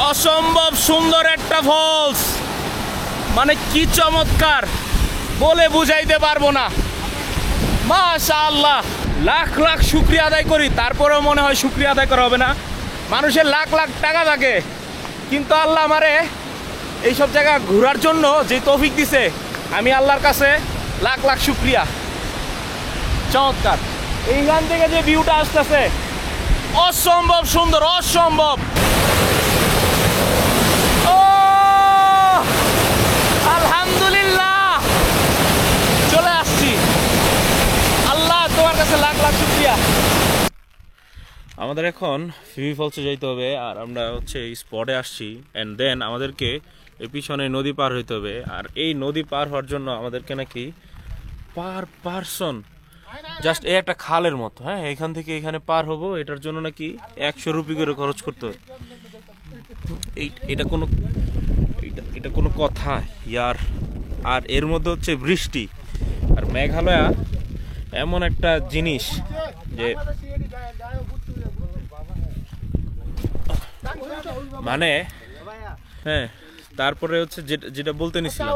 অসম্ভব সুন্দর একটা ফলস, মানে কি চমৎকার বলে বুঝাইতে পারবো না। মাশাআল্লাহ, লাখ লাখ শুকরিয়া আদায় করি, তারপরেও মনে হয় শুকরিয়া আদায় করা হবে না। মানুষের লাখ লাখ টাকা থাকে, কিন্তু আল্লাহ আমারে এইসব জায়গা ঘোরার জন্য যে তৌফিক দিছে, আমি আল্লাহর কাছে লাখ লাখ শুকরিয়া। চমৎকার, এইখান থেকে যে ভিউটা আসতেছে অসম্ভব সুন্দর, অসম্ভব। ও আলহামদুলিল্লাহ, চলে আসছি। আল্লাহ তোমার কাছে লাখ লাখ শুকরিয়া। আমাদের এখন ফিফি ফলসে যাইতে হবে, আর আমরা হচ্ছে এই স্পটে আসছি। অ্যান্ড দেন আমাদেরকে এই পিছনে নদী পার হইতে হবে, আর এই নদী পার হওয়ার জন্য আমাদেরকে নাকি পার পারসন জাস্ট এই একটা খালের মতো, হ্যাঁ, এখান থেকে এখানে পার হবো, এটার জন্য নাকি 100 রুপি করে খরচ করতে হবে। এটা কোনো কথা ইয়ার? আর এর মধ্যে হচ্ছে বৃষ্টি, আর মেঘালয়া এমন একটা জিনিস যে মানে, হ্যাঁ, তারপরে হচ্ছে যেটা বলতে নিছিলাম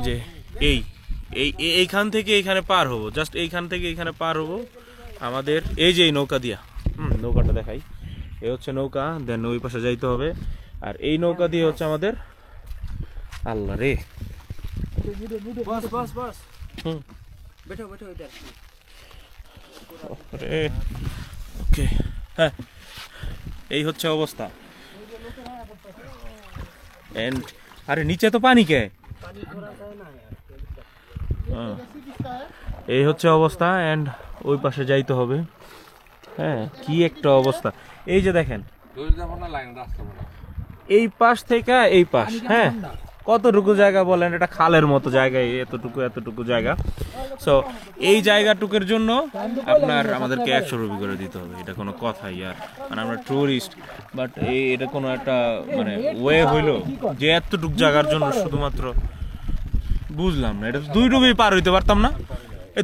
যে এইখান থেকে এখানে পার হবো, জাস্ট এইখান থেকে এখানে পার হবো আমাদের এই যে নৌকা দিয়া। নৌকাটা দেখাই, এই হচ্ছে নৌকা, দেন ওই পাশে যাইতে হবে। আর এই নৌকা দিয়ে হচ্ছে আমাদের, আল্লাহ রে, ওকে, হ্যাঁ, এই হচ্ছে অবস্থা। এন্ড আরে নিচে তো পানি কে, এই হচ্ছে অবস্থা। এন্ড ওই পাশে যাইতে হবে। হ্যাঁ, কি একটা অবস্থা। এই যে দেখেন, এই পাশ থেকে এই পাশ, হ্যাঁ, কতটুকু জায়গা বলেন, এটা খালের মতো জায়গায়, এতটুকু জায়গা। সো এই জায়গাটুকুর জন্য আমাদেরকে 100 রুপি করে দিতে হবে। এটা কোনো কথা ইয়ার? মানে আমরা টুরিস্ট, বাট এটা কোনো একটা মানে ওয়ে হইলো যে এতটুকু জায়গার জন্য শুধুমাত্র? বুঝলাম না, এটা 2 ডুবে পার হইতে পারতাম না?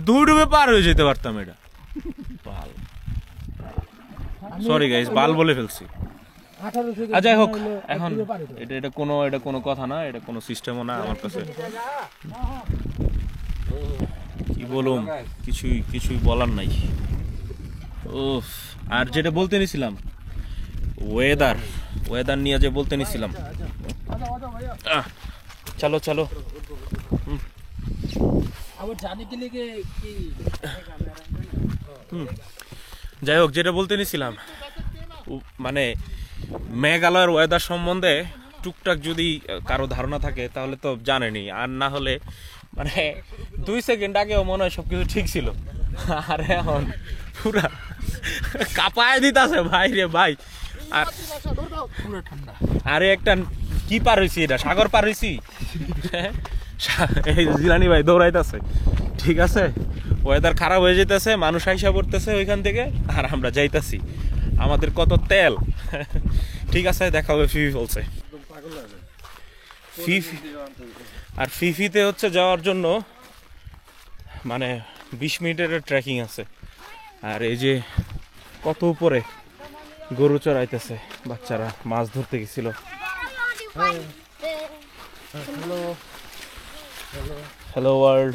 2 ডুবে পার হয়ে যেতে পারতাম। এটা বাল, সরি গাইস, বাল বলে ফেলছি। যাই হোক, এখন এটা কোনো কথা না, এটা কোনো সিস্টেমও না আমার কাছে। কি বলুম, কিছুই বলার নাই। উফ, আর যেটা বলতে নিছিলাম, ওয়েদার নিয়ে যে বলতে নিছিলাম, চলো। যাই হোক, যেটা বলতে নিছিলাম, মানে মেঘালয়ের ওয়েদার সম্বন্ধে টুকটাক যদি কারো ধারণা থাকে তাহলে তো জানেনি, আর না হলে মানে 2 সেকেন্ড আগেও মনে হয় সবকিছু ঠিক ছিল, আর এখন পুরা কাঁপায় দিতেছে ভাই রে ভাই। আর আরে একটা কি পার হয়েছি, এটা সাগর পার হয়েছি। এই জিলানি ভাই দৌড়াইতেছে, ঠিক আছে, ওয়েদার খারাপ হয়ে যেতেছে, মানুষ আইসা পড়তেছে ওইখান থেকে, আর আমরা যাইতাছি। আমাদের কত তেল। ঠিক আছে, দেখা হবে ফিফি ফলসে। আর ফিফিতে হচ্ছে যাওয়ার জন্য মানে 20 মিনিটের ট্রেকিং আছে। আর এই যে কত উপরে গরু চড়াইতেছে, বাচ্চারা মাছ ধরতে গেছিল। Hello world.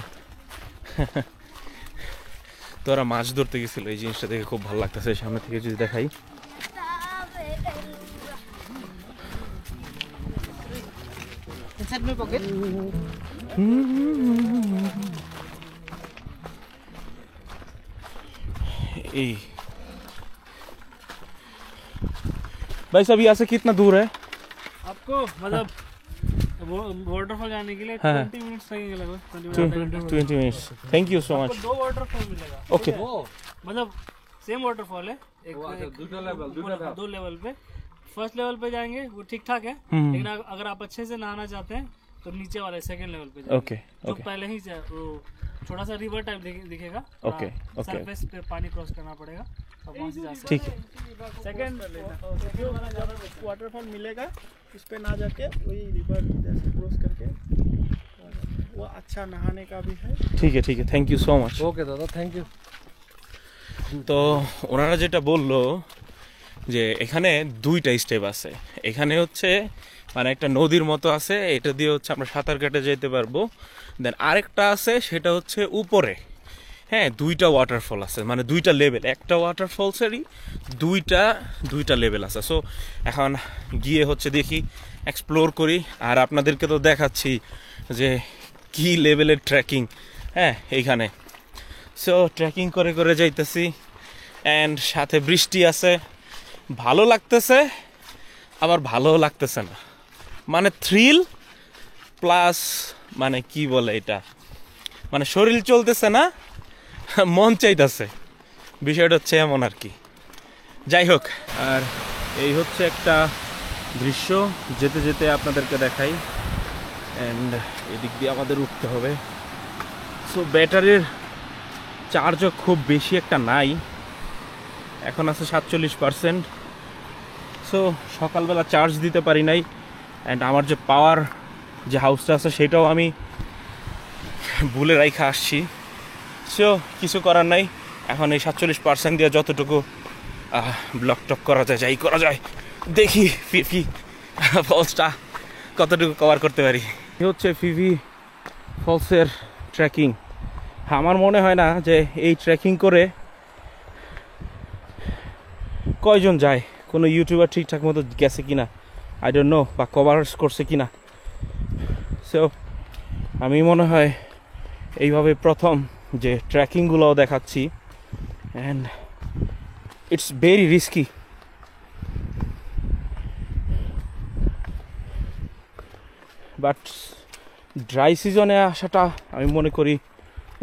তোরা মাছ ধরতে গেছিল, এই জিনিসটা দেখে খুব ভালো লাগতেছে। সামনে থেকে যদি দেখাই, এই भाई साहब यहाँ से कितना दूर है आपको? मतलब वाटरफॉल जाने के लिए 20 मिनट्स लगेंगे, लगभग 20 minutes. Thank you so much. 2 waterfall मिलेगा। ओके, मतलब सेम वाटरफॉल है, एक 2 लेवल पे। फर्स्ट लेवल पे जाएंगे वो ठीक ठाक है, लेकिन अगर आप अच्छे से नहाना चाहते हैं तो नीचे वाले सेकंड लेवल पे जाएंगे। ओके, तो पहले ही वो थोड़ा सा रिवर टाइप दिखेगा। ओके, सरफेस पे पानी क्रॉस करना पड़ेगा, अब वहाँ से जा सकते। ठीक है। सेकंड वाटरफॉल मिलेगा, उस पे ना जाके वही रिवर जैसे क्रॉस करके वो अच्छा नहाने का भी है। ठीक है, thank you so much. Okay दादा, थैंक यू। তো ওনারা যেটা বললো যে এখানে দুইটা স্টেপ আছে। এখানে হচ্ছে মানে একটা নদীর মতো আছে, এটা দিয়ে হচ্ছে আমরা সাঁতার কেটে যেতে পারবো। দেন আরেকটা আছে, সেটা হচ্ছে উপরে, হ্যাঁ, দুইটা ওয়াটারফল আছে, মানে দুইটা লেভেল, একটা ওয়াটারফলসেরই দুইটা লেভেল আছে। সো এখন গিয়ে হচ্ছে দেখি, এক্সপ্লোর করি, আর আপনাদেরকে তো দেখাচ্ছি যে কি লেভেলের ট্রেকিং, হ্যাঁ এইখানে। সো ট্রেকিং করে করে যাইতেছি, অ্যান্ড সাথে বৃষ্টি আছে, ভালো লাগতেছে আবার ভালোও লাগতেছে না, মানে থ্রিল প্লাস মানে কি বলে এটা, মানে শরীর চলতেছে না, মন চাইতেছে, বিষয়টা হচ্ছে এমন আর কি। যাই হোক, আর এই হচ্ছে একটা দৃশ্য, যেতে যেতে আপনাদেরকে দেখাই। অ্যান্ড এদিক দিয়ে আমাদের উঠতে হবে। সো ব্যাটারির চার্জও খুব বেশি একটা নাই, এখন আছে 47%। সো সকালবেলা চার্জ দিতে পারি নাই, অ্যান্ড আমার যে পাওয়ার যে হাউসটা আছে সেটাও আমি ভুলে রাইখা আসছি। সো কিছু করার নাই, এখন এই 47% দিয়ে যতটুকু ব্লক টক করা যায়, যাই করা যায়, দেখি ফিফি ফলসটা কতটুকু কভার করতে পারি। এ হচ্ছে ফিফি ফলসের ট্রেকিং। আমার মনে হয় না যে এই ট্রেকিং করে কয়জন যায়, কোনো ইউটিউবার ঠিকঠাক মতো গেছে কিনা, আই ডোন্ট নো, বা কভার করছে কিনা। সো আমি মনে হয় এইভাবে প্রথম যে ট্রেকিংগুলোও দেখাচ্ছি, and it's very risky. But dry সিজনে আসাটা আমি মনে করি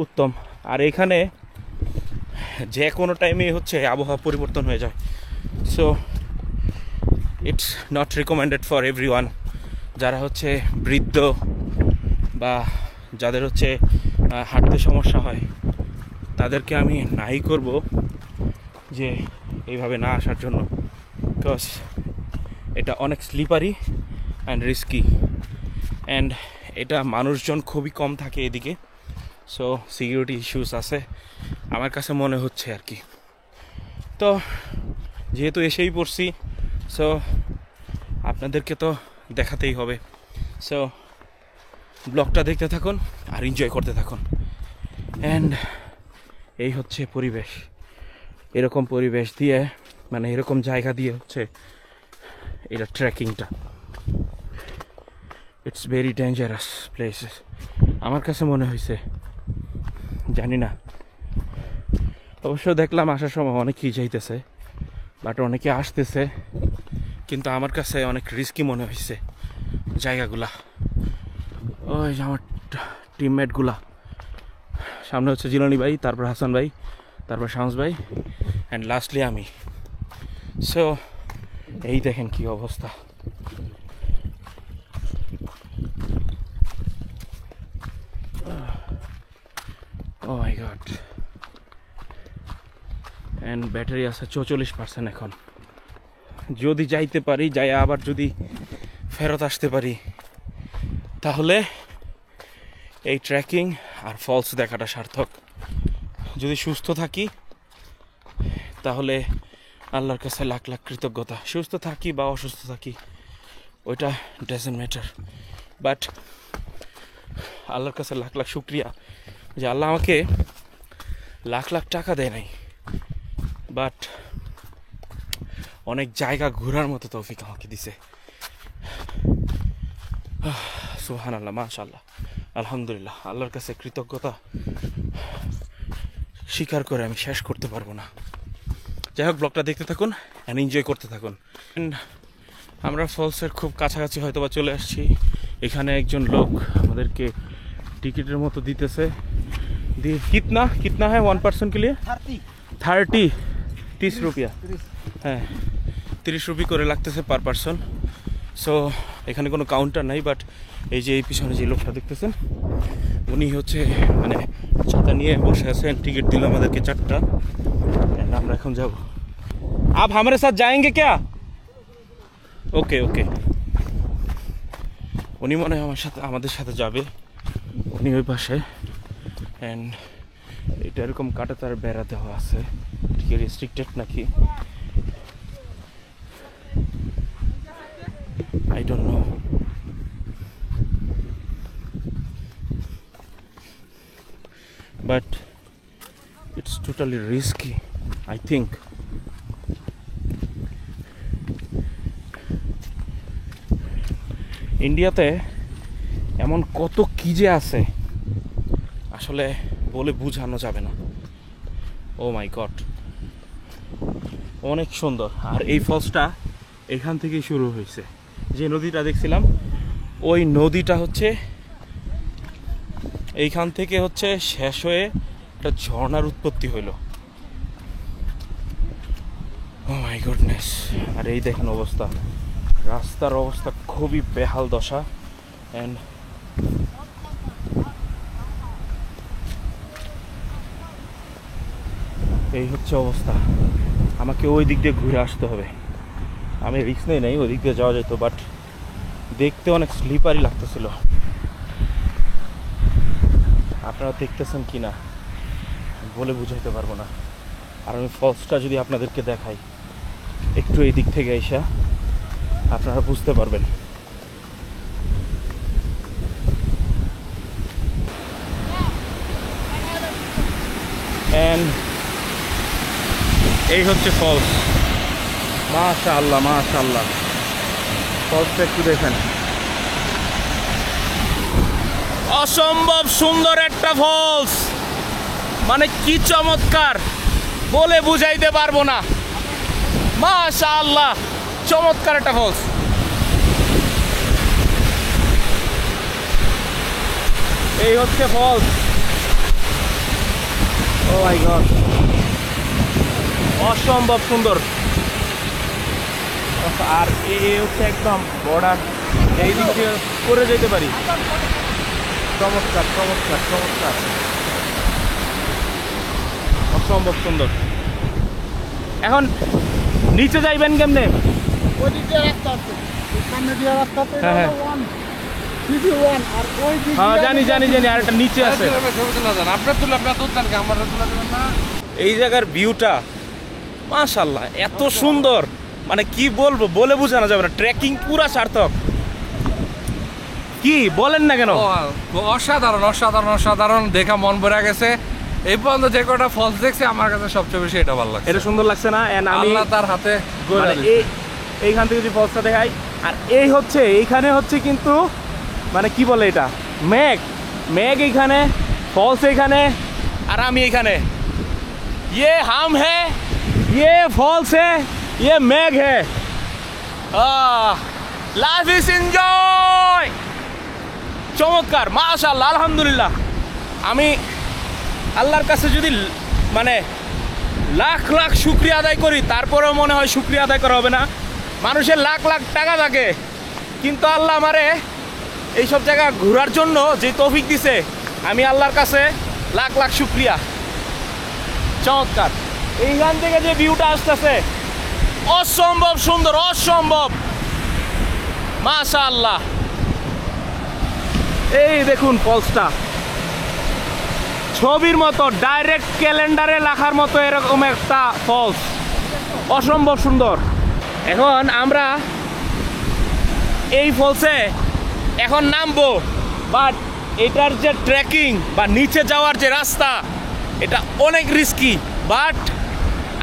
উত্তম। আর এখানে যে কোনো টাইমে হচ্ছে আবহাওয়া পরিবর্তন হয়ে যায়। So it's not recommended for everyone. যারা হচ্ছে বৃদ্ধ বা যাদের হচ্ছে হাঁটতে সমস্যা হয়, তাদেরকে আমি নাই করব যে এইভাবে না আসার জন্য, বিকজ এটা অনেক স্লিপারি অ্যান্ড রিস্কি, অ্যান্ড এটা মানুষজন খুবই কম থাকে এদিকে। সো সিকিউরিটি ইস্যুস আছে আমার কাছে মনে হচ্ছে আর কি। তো যেহেতু এসেই পড়ছি, সো আপনাদেরকে তো দেখাতেই হবে। সো ব্লগটা দেখতে থাকুন আর এনজয় করতে থাকুন। অ্যান্ড এই হচ্ছে পরিবেশ, এরকম পরিবেশ দিয়ে, মানে এরকম জায়গা দিয়ে হচ্ছে এটা ট্রেকিংটা। ইটস ভেরি ডেঞ্জারাস প্লেসেস আমার কাছে মনে হয়েছে, জানি না। অবশ্য দেখলাম আসার সময় অনেকেই যাইতেছে, বাট অনেকে আসতেছে, কিন্তু আমার কাছে অনেক রিস্কি মনে হয়েছে জায়গাগুলা। ওই যে আমার টিমমেটগুলা, সামনে হচ্ছে জিলানি ভাই, তারপর হাসান ভাই, তারপর শামস ভাই, অ্যান্ড লাস্টলি আমি। সো এই দেখেন কি অবস্থা। ও মাই গড। অ্যান্ড ব্যাটারি আছে 44% এখন। যদি যাইতে পারি, যাই আবার যদি ফেরত আসতে পারি, তাহলে এই ট্রেকিং আর ফলস দেখাটা সার্থক। যদি সুস্থ থাকি তাহলে আল্লাহর কাছে লাখ লাখ কৃতজ্ঞতা। সুস্থ থাকি বা অসুস্থ থাকি ওইটা ডাজন্ট ম্যাটার, বাট আল্লাহর কাছে লাখ লাখ শুক্রিয়া যে আল্লাহ আমাকে লাখ লাখ টাকা দেয় নাই, বাট অনেক জায়গা ঘোরার মতো তৌফিক আমাকে দিছে। সুবহানাল্লাহ, মাশাআল্লাহ, আলহামদুলিল্লাহ। আল্লাহর কাছে কৃতজ্ঞতা স্বীকার করে আমি শেষ করতে পারবো না। যাই হোক, ব্লগটা দেখতে থাকুন অ্যান্ড এনজয় করতে থাকুন। আমরা ফলসের খুব কাছাকাছি হয়তো বা চলে আসছি। এখানে একজন লোক আমাদেরকে টিকিটের মতো দিতেছে। কিতনা কিতনা হ্যাঁ 1 पर्सन के लिए 30 रुपया, হ্যাঁ 30 রুপি করে লাগতেছে পার পারসন। সো এখানে কোনো কাউন্টার নাই, বাট এই যে এই পিছনে যে লোকটা দেখতেছেন উনি হচ্ছে মানে ছাতা নিয়ে বসে আছেন। টিকিট দিল আমাদেরকে 4টা, আমরা এখন যাব। आप हमारे साथ जाएंगे क्या? ওকে ওকে। উনি মনে হয় আমাদের সাথে যাবে। উনি ওই পাশে, অ্যান্ড এটা এরকম কাটা তার বেড়া দেওয়া আছে, ঠিক রেস্ট্রিক্টেড নাকি। I don't know. But it's totally risky, I think. ইন্ডিয়াতে এমন কত কি যে আছে আসলে বলে বোঝানো যাবে না। ও মাই গড, অনেক সুন্দর। আর এই ফলসটা এখান থেকেই শুরু হয়েছে। যে নদীটা দেখছিলাম ওই নদীটা হচ্ছে এইখান থেকে হচ্ছে শেষ হয়ে একটা ঝর্ণার উৎপত্তি হইল। ও মাই গডনেস। আর এই দেখেন অবস্থা, রাস্তার অবস্থা খুবই বেহাল দশা। অ্যান্ড এই হচ্ছে অবস্থা। আমাকে ওই দিক দিয়ে ঘুরে আসতে হবে। আমি রিস্ক নেই ওই দিক দিয়ে যাওয়া যেত, বাট দেখতে অনেক স্লিপারি লাগতেছিল। আপনারা দেখতেছেন কি না বলে বুঝাইতে পারবো না। আর আমি ফলসটা যদি আপনাদেরকে দেখাই একটু এই দিক থেকে এসে, আপনারা বুঝতে পারবেন। এই হচ্ছে ফলস। মাশাআল্লাহ মাশাআল্লাহ, ফলসটা একটু দেখেন, অসম্ভব সুন্দর একটা ফলস। মানে কি চমৎকার, বলে বুঝাইতে পারবো না। মাশাআল্লাহ, চমৎকার একটা ফলস। এই হচ্ছে ফলস। ও মাই গড, অসম্ভব সুন্দর। আর এই হচ্ছে একদম বর্ডার, এই দিক দিয়ে করে যেতে পারি। চমৎকার চমৎকার চমৎকার, অসম্ভব সুন্দর। এখন নিচে যাইবেন কেমনে? হ্যাঁ জানি জানি জানি, আর একটা নিচে আছে। এই জায়গার ভিউটা মাশাআল্লাহ এত সুন্দর, মানে কি বলবো, বলে বোঝানো যাবে না। ট্রেকিং পুরা সার্থক। কি বলেন না কেন? অসাধারণ অসাধারণ অসাধারণ, দেখা মন ভরে গেছে। এই পর্যন্ত যে কটা ফলস দেখছি আমার কাছে সবচেয়ে বেশি এটা ভালো লাগছে। এটা সুন্দর লাগছে না? আমি আল্লাহ তার হাতে এইখান থেকে যদি ফলসটা দেখাই, আর এই হচ্ছে এইখানে হচ্ছে কিন্তু মানে কি বলে এটা, মেঘ মেঘ এইখানে, ফলস এইখানে, আর আমি এইখানে। ये हम है, ये फॉल्स है, ये मेघ है। Life is enjoy. চমৎকার মাশাআল্লাহ, আলহামদুলিল্লাহ। আমি আল্লাহর কাছে যদি মানে লাখ লাখ শুকরিয়া আদায় করি, তারপরেও মনে হয় শুকরিয়া আদায় করা হবে না। মানুষের লাখ লাখ টাকা থাকে, কিন্তু আল্লাহ আমারে এইসব জায়গা ঘোরার জন্য যে তৌফিক দিছে, আমি আল্লাহর কাছে লাখ লাখ শুকরিয়া। চমৎকার। এইখান থেকে যে ভিউটা আসতেছে অসম্ভব সুন্দর, অসম্ভব মাশাআল্লাহ। এই দেখুন ফলসটা, ছবির মতো, ডাইরেক্ট ক্যালেন্ডারে লেখার মতো এরকম একটা ফলস, অসম্ভব সুন্দর। এখন আমরা এই ফলসে এখন নামবো, বাট এটার যে ট্রেকিং বা নিচে যাওয়ার যে রাস্তা, এটা অনেক রিস্কি। বাট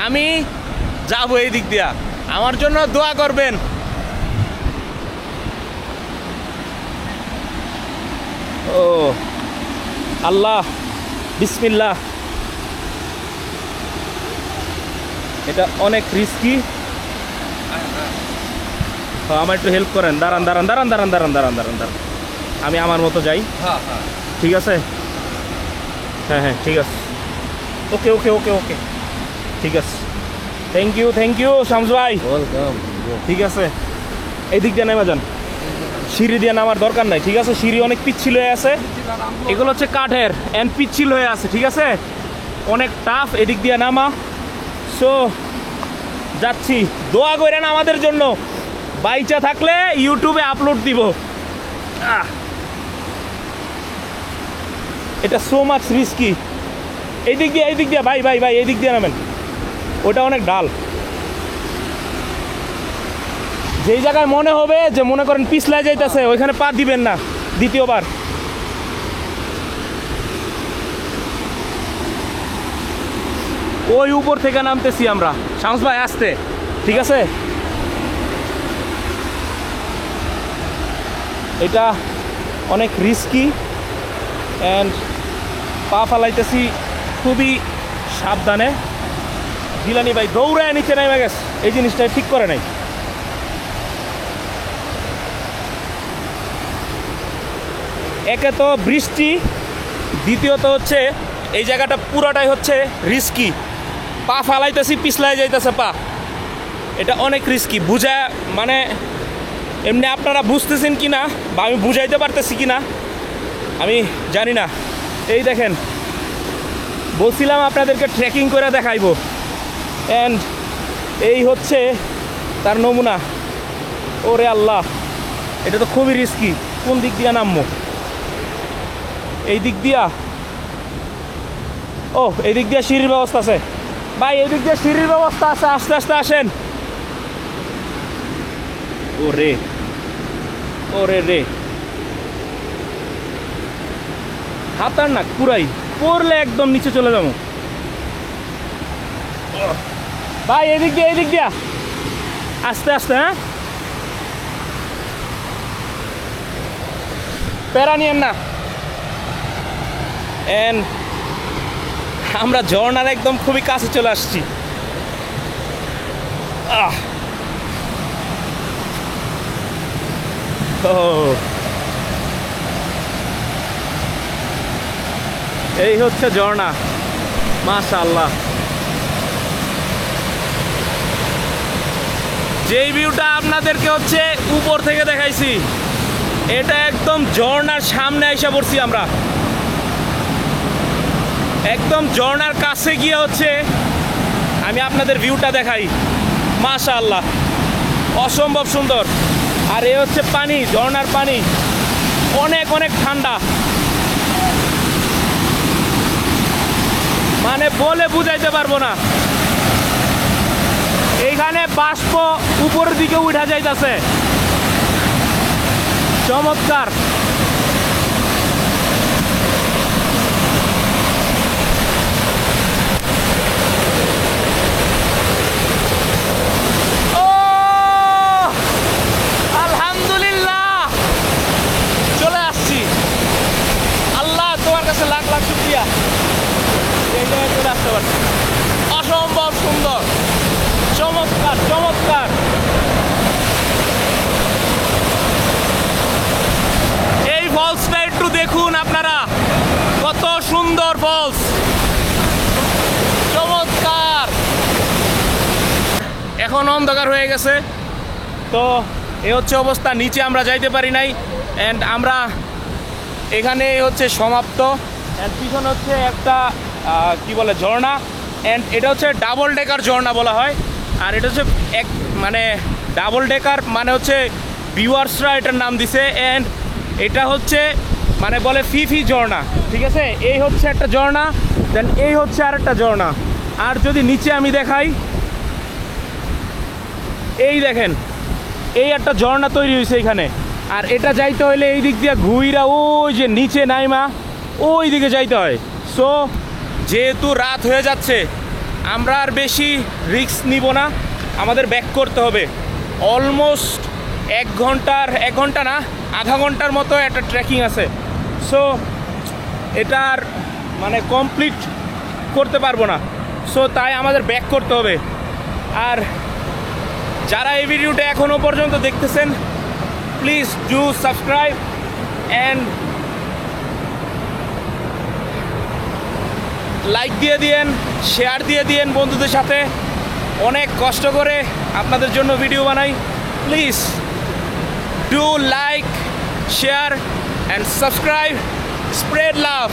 আমি যাবো এই দিক দিয়া, আমার জন্য দোয়া করবেন। ও আল্লাহ, বিসমিল্লাহ। এটা অনেক রিস্কি। আমার একটু হেল্প করেন। দাঁড়ান দাঁড়ান দাঁড়ান দাঁড়ান দাঁড়ান দাঁড়ান দাঁড়ান দাঁড়ান, আমি আমার মতো যাই। ঠিক আছে, হ্যাঁ হ্যাঁ ঠিক আছে, ওকে ওকে ওকে ওকে ঠিক আছে। থ্যাংক ইউ শামস ভাই, ওয়েলকাম। ঠিক আছে, এই দিক দিয়ে নেমে যান, সিঁড়ি দিয়ে নামার দরকার নাই। ঠিক আছে, সিঁড়ি অনেক পিচ্ছিল হয়ে আছে, এগুলো হচ্ছে কাঠের এন্ড পিচ্ছিল হয়ে আছে। ঠিক আছে, অনেক টাফ এদিক দিয়ে নামা। সো যাচ্ছি, দোয়া করেন আমাদের জন্য, বাইচা থাকলে ইউটিউবে আপলোড দিব। এটা সো মাচ রিস্কি। এই দিক দিয়ে ভাই ভাই ভাই, এই দিক দিয়ে নামেন, ওটা অনেক ডাল। যেই জায়গায় মনে হবে যে মনে করেন পিছলায় যাইতেছে ওইখানে পা দিবেন না দ্বিতীয়বার। ওই উপর থেকে নামতেছি আমরা, শামস ভাই আসতে, ঠিক আছে? এটা অনেক রিস্কি অ্যান্ড পা ফালাইতেছি খুবই সাবধানে। জিলানি ভাই দৌড়ায় নিচে নেমে গেছে, এই জিনিসটা ঠিক করে নাই। একে তো বৃষ্টি, দ্বিতীয়ত হচ্ছে এই জায়গাটা পুরোটাই হচ্ছে রিস্কি। পা ফালাইতেছি, পিছলাই যাইতেছে পা, এটা অনেক রিস্কি। বুঝা মানে এমনি আপনারা বুঝতেছেন কি না বা আমি বুঝাইতে পারতেছি কি না আমি জানি না। এই দেখেন, বলছিলাম আপনাদেরকে ট্রেকিং করে দেখাইবো, অ্যান্ড এই হচ্ছে তার নমুনা। ওরে আল্লাহ, এটা তো খুবই রিস্কি। কোন দিক দিয়া নামবো? এই দিক দিয়া? ও, এই দিক দিয়ে সিঁড়ির ব্যবস্থা আছে ভাই, এই দিক দিয়ে সিঁড়ির ব্যবস্থা আছে। আস্তে আস্তে আসেন। ওরে ওরে রে, হাতার না পুরাই, পড়লে একদম নিচে চলে যাবো ভাই। এদিক দিয়ে, এই দিক দিয়া আস্তে আস্তে। হ্যাঁ, প্যারা নিয়েন না। এন্ড আমরা ঝর্ণার একদম খুবই কাছে চলে আসছি। এই হচ্ছে ঝর্ণা, মাশাআল্লাহ। যেই ভিউটা আপনাদেরকে হচ্ছে উপর থেকে দেখাইছি, এটা একদম ঝর্ণার সামনে এসে পড়ছি আমরা। একদম ঝর্ণার কাছে গিয়ে হচ্ছে আমি আপনাদের ভিউটা দেখাই। মাশাআল্লাহ, অসম্ভব সুন্দর। আর এ হচ্ছে পানি, ঝর্ণার পানি অনেক অনেক ঠান্ডা, মানে বলে বুঝাইতে পারবো না। এইখানে বাষ্প উপরের দিকে উঠা যাইতেছে, চমৎকার। লাখ লাখ শুকরিয়া, এই জায়গায় চলে আসতে পারছি। অসম্ভব সুন্দর, চমৎকার চমৎকার। এই ফলসটা একটু দেখুন আপনারা, কত সুন্দর ফলস, চমৎকার। এখন অন্ধকার হয়ে গেছে, তো এই হচ্ছে অবস্থা। নিচে আমরা যাইতে পারি নাই, অ্যান্ড আমরা এখানে হচ্ছে সমাপ্ত। অ্যান্ড পিছনে হচ্ছে একটা কি বলে ঝর্ণা, অ্যান্ড এটা হচ্ছে ডাবল ডেকার ঝর্ণা বলা হয়। আর এটা হচ্ছে এক মানে ডাবল ডেকার মানে হচ্ছে ভিউয়ার্সরা এটার নাম দিছে। অ্যান্ড এটা হচ্ছে মানে বলে ফিফি ঝর্ণা, ঠিক আছে? এই হচ্ছে একটা ঝর্ণা, দেন এই হচ্ছে আর একটা ঝর্ণা। আর যদি নিচে আমি দেখাই, এই দেখেন, এই একটা ঝর্ণা তৈরি হয়েছে এখানে। আর এটা যাইতে হলে এই দিক দিয়ে ঘুইরা ওই যে নিচে নাইমা ওই দিকে যাইতে হয়। সো যেহেতু রাত হয়ে যাচ্ছে, আমরা আর বেশি রিস্ক নিব না, আমাদের ব্যাক করতে হবে। অলমোস্ট এক ঘন্টা না, আধা ঘন্টার মতো একটা ট্রেকিং আছে। সো এটার মানে কমপ্লিট করতে পারবো না, সো তাই আমাদের ব্যাক করতে হবে। আর যারা এই ভিডিওটা এখনও পর্যন্ত দেখতেছেন, please do subscribe and like দিয়ে দিয়েন, শেয়ার দিয়ে দিয়েন বন্ধুদের সাথে। অনেক কষ্ট করে আপনাদের জন্য ভিডিও বানাই। Please do like, share and subscribe, spread love.